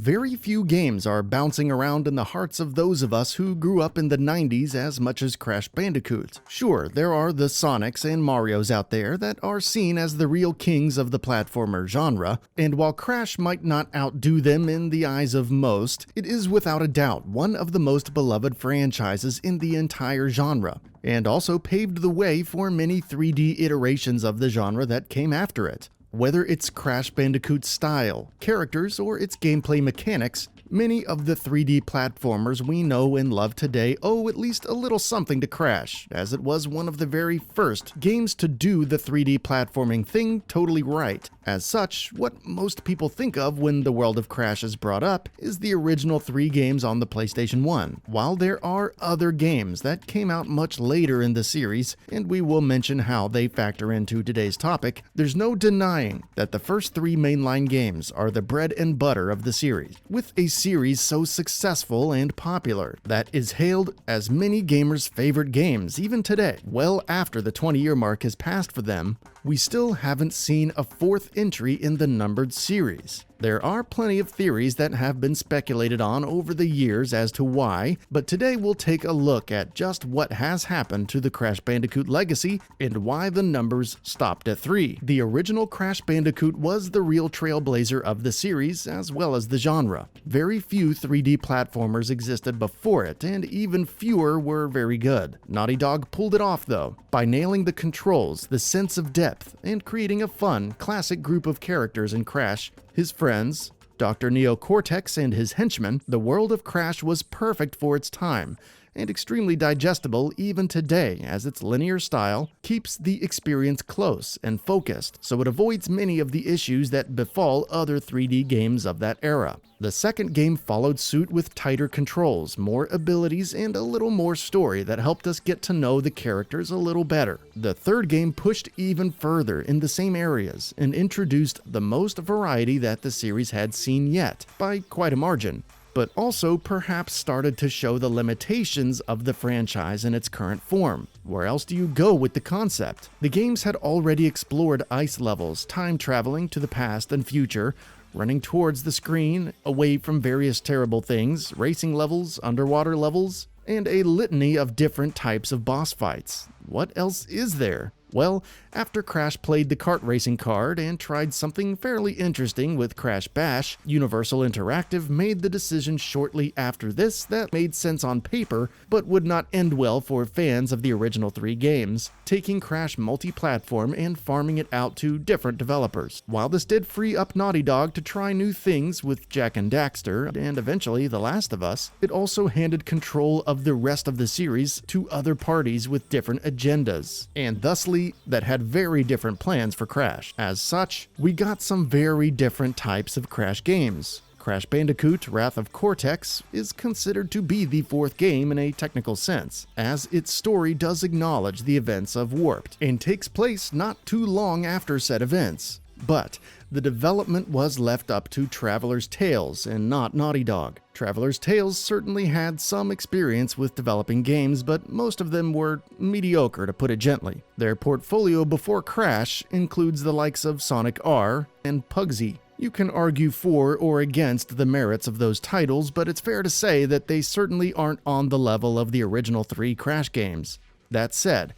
Very few games are bouncing around in the hearts of those of us who grew up in the 90s as much as Crash Bandicoot. Sure, there are the Sonics and Marios out there that are seen as the real kings of the platformer genre, and while Crash might not outdo them in the eyes of most, it is without a doubt one of the most beloved franchises in the entire genre, and also paved the way for many 3D iterations of the genre that came after it. Whether it's Crash Bandicoot's style, characters, or its gameplay mechanics, many of the 3D platformers we know and love today owe at least a little something to Crash, as it was one of the very first games to do the 3D platforming thing totally right. As such, what most people think of when the world of Crash is brought up is the original 3 games on the PlayStation 1, while there are other games that came out much later in the series, and we will mention how they factor into today's topic. There's no denying that the first 3 mainline games are the bread and butter of the series, with a series so successful and popular that is hailed as many gamers' favorite games even today. Well after the 20-year mark has passed for them, we still haven't seen a 4th entry in the numbered series. There are plenty of theories that have been speculated on over the years as to why, but today we'll take a look at just what has happened to the Crash Bandicoot legacy and why the numbers stopped at 3. The original Crash Bandicoot was the real trailblazer of the series as well as the genre. Very few 3D platformers existed before it, and even fewer were very good. Naughty Dog pulled it off though, by nailing the controls, the sense of depth, and creating a fun, classic group of characters in Crash. His friends, Dr. Neo Cortex and his henchmen, the world of Crash was perfect for its time, and extremely digestible even today, as its linear style keeps the experience close and focused, so it avoids many of the issues that befall other 3D games of that era. The second game followed suit with tighter controls, more abilities, and a little more story that helped us get to know the characters a little better. The third game pushed even further in the same areas and introduced the most variety that the series had seen yet, by quite a margin, but also perhaps started to show the limitations of the franchise in its current form. Where else do you go with the concept? The games had already explored ice levels, time traveling to the past and future, running towards the screen, away from various terrible things, racing levels, underwater levels, and a litany of different types of boss fights. What else is there? Well, after Crash played the kart racing card and tried something fairly interesting with Crash Bash, Universal Interactive made the decision shortly after this that made sense on paper but would not end well for fans of the original 3 games, taking Crash multi-platform and farming it out to different developers. While this did free up Naughty Dog to try new things with Jak and Daxter and eventually The Last of Us, it also handed control of the rest of the series to other parties with different agendas, and thusly that had very different plans for Crash. As such, we got some very different types of Crash games. Crash Bandicoot Wrath of Cortex is considered to be the 4th game in a technical sense, as its story does acknowledge the events of Warped, and takes place not too long after said events. But the development was left up to Traveler's Tales and not Naughty Dog. Traveler's Tales certainly had some experience with developing games, but most of them were mediocre, to put it gently. Their portfolio before Crash includes the likes of Sonic R and Pugsy. You can argue for or against the merits of those titles, but it's fair to say that they certainly aren't on the level of the original 3 Crash games. That said,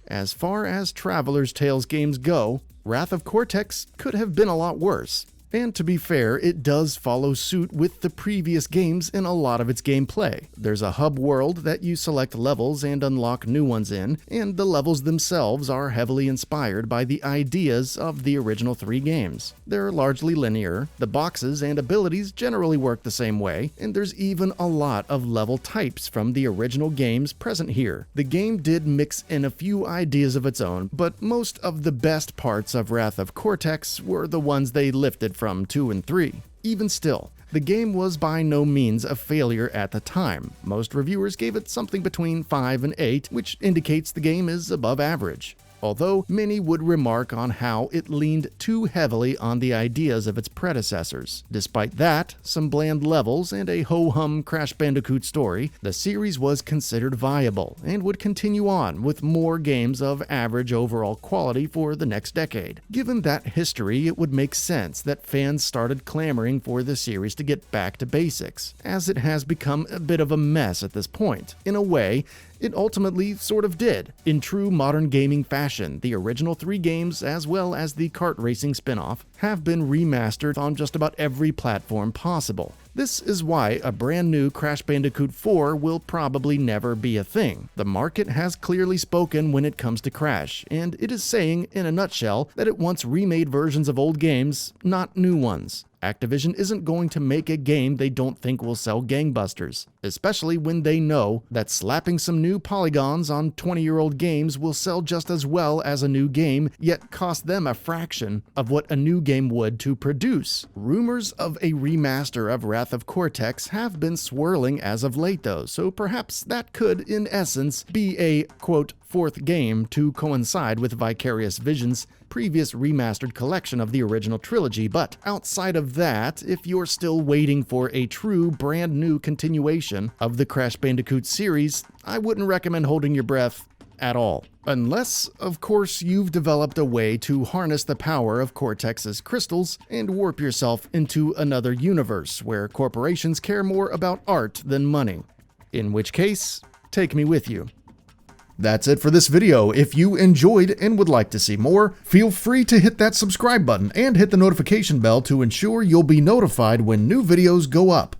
as far as Traveler's Tales games go, Wrath of Cortex could have been a lot worse. And to be fair, it does follow suit with the previous games in a lot of its gameplay. There's a hub world that you select levels and unlock new ones in, and the levels themselves are heavily inspired by the ideas of the original 3 games. They're largely linear, the boxes and abilities generally work the same way, and there's even a lot of level types from the original games present here. The game did mix in a few ideas of its own, but most of the best parts of Wrath of Cortex were the ones they lifted from 2 and 3. Even still, the game was by no means a failure at the time. Most reviewers gave it something between 5 and 8, which indicates the game is above average. although many would remark on how it leaned too heavily on the ideas of its predecessors. Despite that, some bland levels, and a ho-hum Crash Bandicoot story, the series was considered viable and would continue on with more games of average overall quality for the next decade. Given that history, it would make sense that fans started clamoring for the series to get back to basics, as it has become a bit of a mess at this point. In a way, it ultimately sort of did. In true modern gaming fashion, the original 3 games, as well as the kart racing spin-off, have been remastered on just about every platform possible. This is why a brand new Crash Bandicoot 4 will probably never be a thing. The market has clearly spoken when it comes to Crash, and it is saying, in a nutshell, that it wants remade versions of old games, not new ones. Activision isn't going to make a game they don't think will sell gangbusters, especially when they know that slapping some new polygons on 20-year-old games will sell just as well as a new game, yet cost them a fraction of what a new game would to produce. Rumors of a remaster of Wrath of Cortex have been swirling as of late though, so perhaps that could, in essence, be a, quote, 4th game to coincide with Vicarious Visions' previous remastered collection of the original trilogy. But outside of that, if you're still waiting for a true brand new continuation of the Crash Bandicoot series, I wouldn't recommend holding your breath at all. Unless, of course, you've developed a way to harness the power of Cortex's crystals and warp yourself into another universe where corporations care more about art than money. In which case, take me with you. That's it for this video. If you enjoyed and would like to see more, feel free to hit that subscribe button and hit the notification bell to ensure you'll be notified when new videos go up.